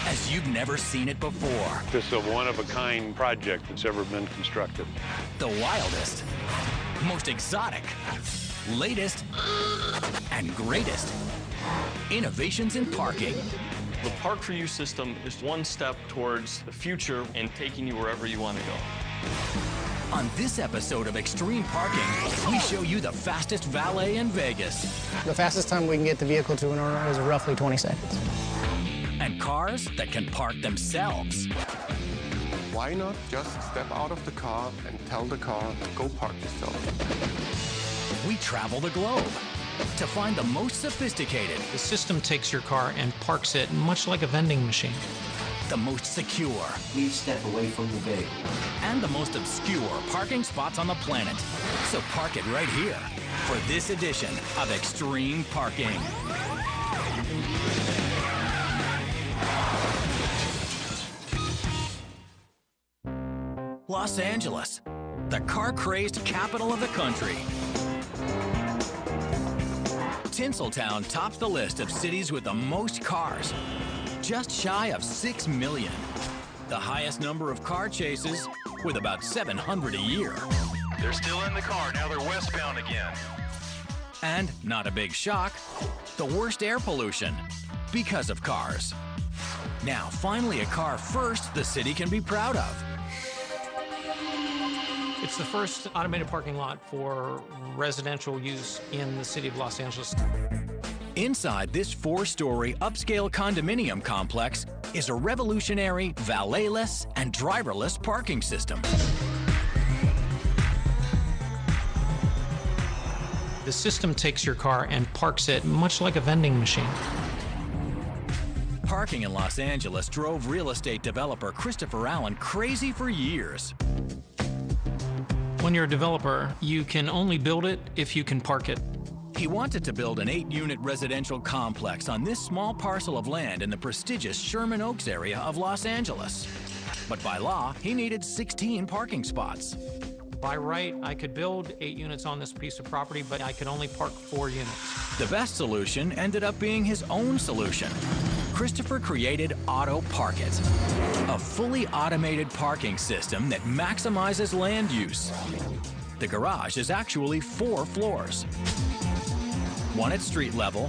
as you've never seen it before. This is a one-of-a-kind project that's ever been constructed. The wildest, most exotic, latest, and greatest innovations in parking. The Park For You system is one step towards the future and taking you wherever you want to go. On this episode of Extreme Parking, we show you the fastest valet in Vegas. The fastest time we can get the vehicle to an owner is roughly 20 seconds. And cars that can park themselves. Why not just step out of the car and tell the car, go park yourself? We travel the globe to find the most sophisticated. The system takes your car and parks it much like a vending machine. The most secure. Please step away from the vehicle. And the most obscure parking spots on the planet. So park it right here for this edition of Extreme Parking. Los Angeles, the car-crazed capital of the country. Tinseltown tops the list of cities with the most cars, just shy of 6 million. The highest number of car chases, with about 700 a year. They're still in the car, now they're westbound again. And, not a big shock, the worst air pollution, because of cars. Now, finally a car first the city can be proud of. It's the first automated parking lot for residential use in the city of Los Angeles. Inside this 4-story upscale condominium complex is a revolutionary valet-less and driverless parking system. The system takes your car and parks it much like a vending machine. Parking in Los Angeles drove real estate developer Christopher Allen crazy for years. When you're a developer, you can only build it if you can park it. He wanted to build an 8-unit residential complex on this small parcel of land in the prestigious Sherman Oaks area of Los Angeles. But by law, he needed 16 parking spots. By right, I could build 8 units on this piece of property, but I could only park 4 units. The best solution ended up being his own solution. Christopher created Auto Park It, a fully automated parking system that maximizes land use. The garage is actually 4 floors. 1 at street level,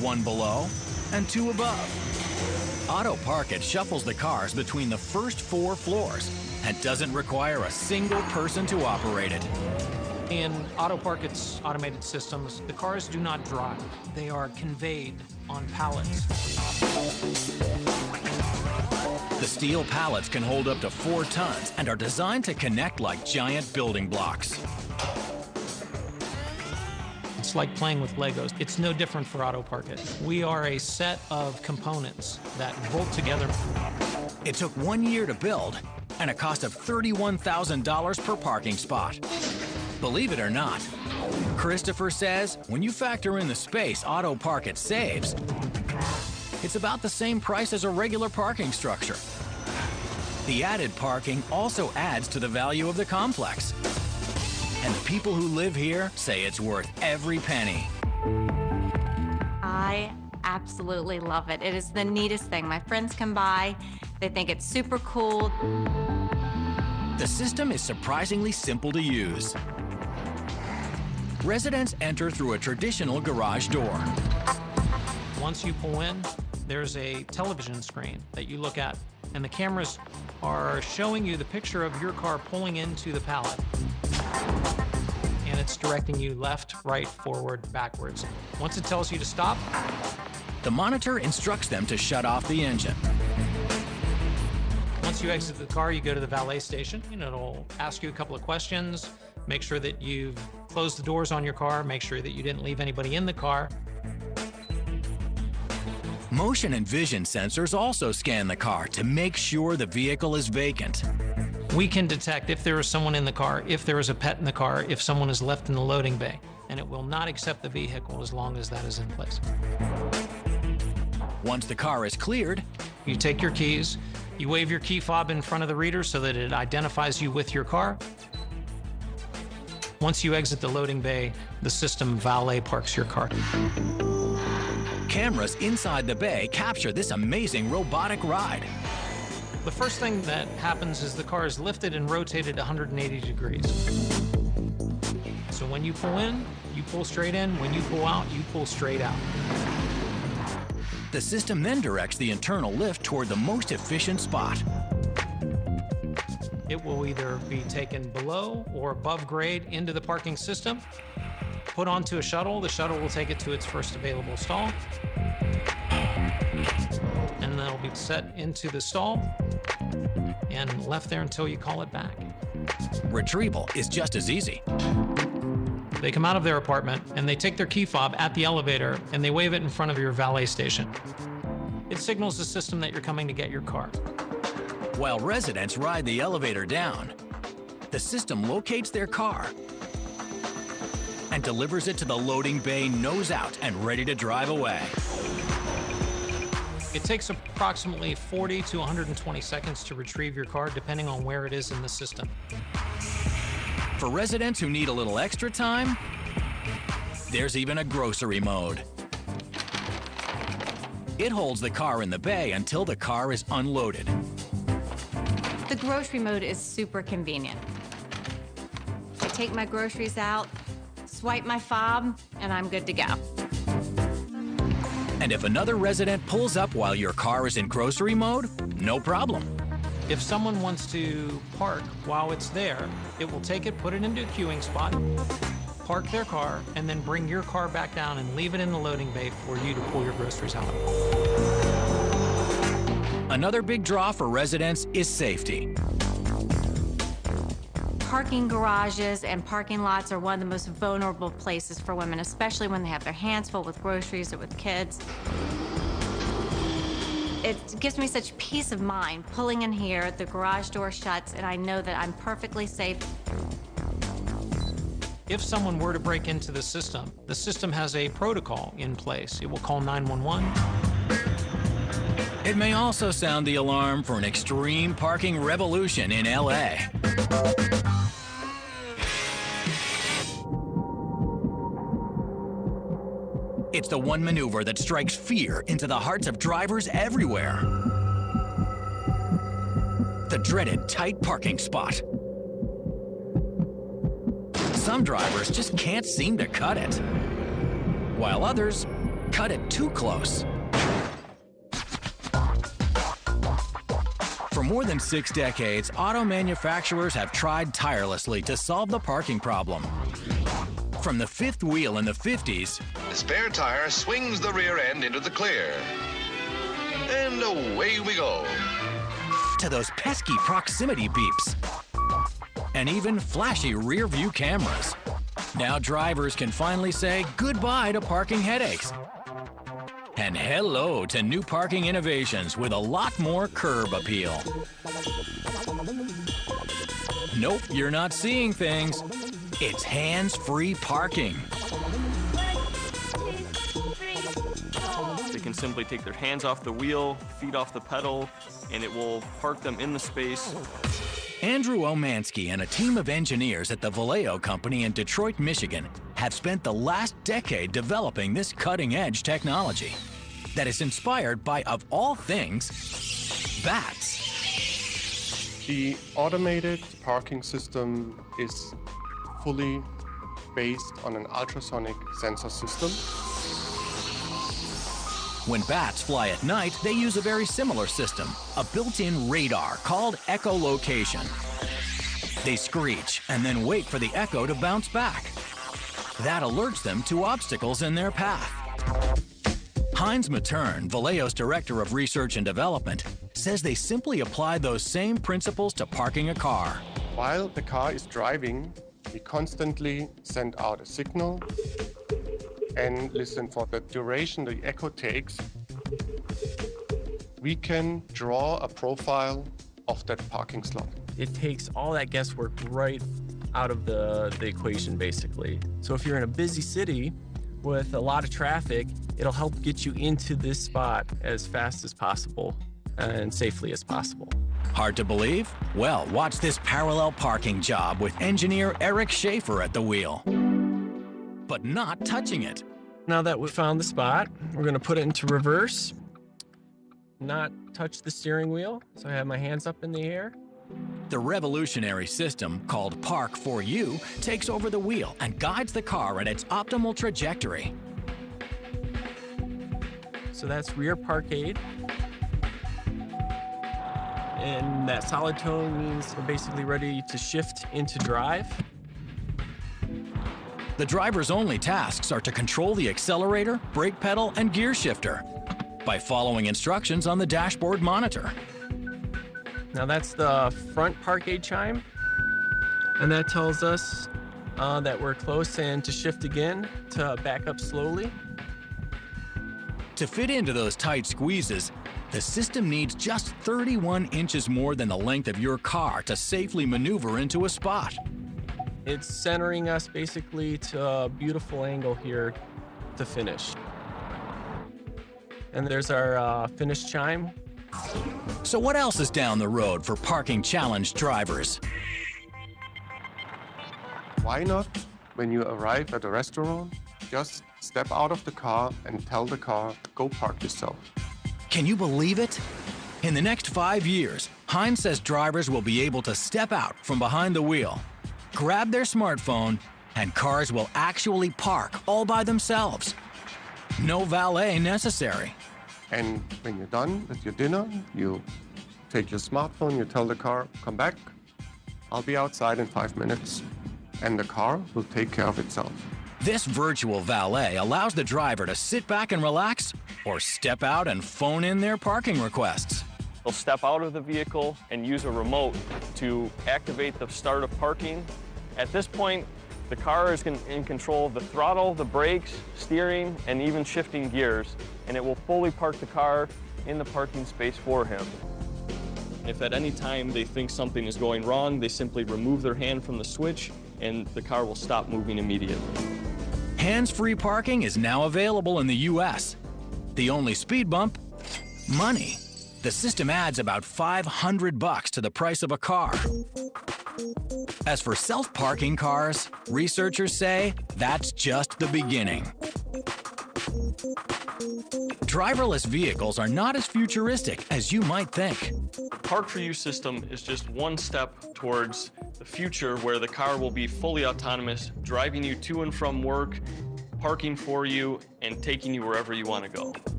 1 below, and 2 above. Auto Park It shuffles the cars between the first 4 floors and doesn't require a single person to operate it. In Auto Park It's automated systems, the cars do not drive. They are conveyed on pallets. The steel pallets can hold up to 4 tons and are designed to connect like giant building blocks. It's like playing with Legos. It's no different for Auto Park It. We are a set of components that bolt together. It took 1 year to build and a cost of $31,000 per parking spot. Believe it or not, Christopher says when you factor in the space Auto Park It saves, it's about the same price as a regular parking structure. The added parking also adds to the value of the complex. And the people who live here say it's worth every penny. I absolutely love it. It is the neatest thing. My friends come by, they think it's super cool. The system is surprisingly simple to use. Residents enter through a traditional garage door. Once you pull in, there's a television screen that you look at, and the cameras are showing you the picture of your car pulling into the pallet. And it's directing you left, right, forward, backwards. Once it tells you to stop, the monitor instructs them to shut off the engine. Once you exit the car, you go to the valet station, and it'll ask you a couple of questions, make sure that you've closed the doors on your car, make sure that you didn't leave anybody in the car. Motion and vision sensors also scan the car to make sure the vehicle is vacant. We can detect if there is someone in the car, if there is a pet in the car, if someone is left in the loading bay, and it will not accept the vehicle as long as that is in place. Once the car is cleared, you take your keys, you wave your key fob in front of the reader so that it identifies you with your car. Once you exit the loading bay, the system valet parks your car. cameras inside the bay capture this amazing robotic ride. The first thing that happens is the car is lifted and rotated 180 degrees. So when you pull in, you pull straight in. When you pull out, you pull straight out. The system then directs the internal lift toward the most efficient spot. It will either be taken below or above grade into the parking system, put onto a shuttle. The shuttle will take it to its first available stall, and then it'll be set into the stall and left there until you call it back. Retrieval is just as easy. They come out of their apartment and they take their key fob at the elevator and they wave it in front of your valet station. It signals the system that you're coming to get your car. While residents ride the elevator down, the system locates their car and delivers it to the loading bay nose out and ready to drive away. It takes approximately 40 to 120 seconds to retrieve your car, depending on where it is in the system. For residents who need a little extra time, there's even a grocery mode. It holds the car in the bay until the car is unloaded. The grocery mode is super convenient. I take my groceries out, swipe my fob, and I'm good to go. And if another resident pulls up while your car is in grocery mode, no problem. If someone wants to park while it's there, it will take it, put it into a queuing spot, park their car, and then bring your car back down and leave it in the loading bay for you to pull your groceries out. Another big draw for residents is safety. Parking garages and parking lots are one of the most vulnerable places for women, especially when they have their hands full with groceries or with kids. It gives me such peace of mind pulling in here, the garage door shuts, and I know that I'm perfectly safe. If someone were to break into the system has a protocol in place. It will call 911. It may also sound the alarm for an extreme parking revolution in LA. It's the one maneuver that strikes fear into the hearts of drivers everywhere. The dreaded tight parking spot. Some drivers just can't seem to cut it, while others cut it too close. For more than 6 decades, auto manufacturers have tried tirelessly to solve the parking problem. From the fifth wheel in the 50s, the spare tire swings the rear end into the clear. And away we go. To those pesky proximity beeps. And even flashy rear view cameras. Now drivers can finally say goodbye to parking headaches. And hello to new parking innovations with a lot more curb appeal. Nope, you're not seeing things. It's hands-free parking. They can simply take their hands off the wheel, feet off the pedal, and it will park them in the space. Andrew Omansky and a team of engineers at the Vallejo Company in Detroit, Michigan, have spent the last decade developing this cutting-edge technology that is inspired by, of all things, bats. The automated parking system is fully based on an ultrasonic sensor system. When bats fly at night, they use a very similar system, a built-in radar called echolocation. They screech and then wait for the echo to bounce back. That alerts them to obstacles in their path. Heinz Matern, Vallejo's Director of Research and Development, says they simply apply those same principles to parking a car. While the car is driving, we constantly send out a signal and listen for the duration the echo takes. We can draw a profile of that parking slot. It takes all that guesswork right out of the equation, basically. So if you're in a busy city with a lot of traffic, it'll help get you into this spot as fast as possible and safely as possible. Hard to believe? Well, watch this parallel parking job with engineer Eric Schaefer at the wheel. But not touching it. Now that we found the spot, we're going to put it into reverse, not touch the steering wheel. So I have my hands up in the air. The revolutionary system, called Park for You, takes over the wheel and guides the car at its optimal trajectory. So that's rear park aid. And that solid tone means we're basically ready to shift into drive. The driver's only tasks are to control the accelerator, brake pedal, and gear shifter by following instructions on the dashboard monitor. Now that's the front park aid chime, and that tells us that we're close and to shift again to back up slowly. To fit into those tight squeezes, the system needs just 31 inches more than the length of your car to safely maneuver into a spot. It's centering us basically to a beautiful angle here to finish. And there's our finish chime. So what else is down the road for parking challenged drivers? Why not, when you arrive at a restaurant, just step out of the car and tell the car, go park yourself. Can you believe it? In the next 5 years, Heinz says drivers will be able to step out from behind the wheel, grab their smartphone, and cars will actually park all by themselves. No valet necessary. And when you're done with your dinner, you take your smartphone, you tell the car, come back, I'll be outside in 5 minutes. And the car will take care of itself. This virtual valet allows the driver to sit back and relax or step out and phone in their parking requests. They'll step out of the vehicle and use a remote to activate the start of parking. At this point, the car is in control of the throttle, the brakes, steering, and even shifting gears, and it will fully park the car in the parking space for him. If at any time they think something is going wrong, they simply remove their hand from the switch and the car will stop moving immediately. Hands-free parking is now available in the US. The only speed bump? Money. The system adds about $500 to the price of a car. As for self-parking cars, researchers say that's just the beginning. Driverless vehicles are not as futuristic as you might think. The Park for You system is just one step towards the future where the car will be fully autonomous, driving you to and from work, parking for you, and taking you wherever you want to go.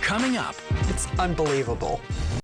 Coming up, it's unbelievable.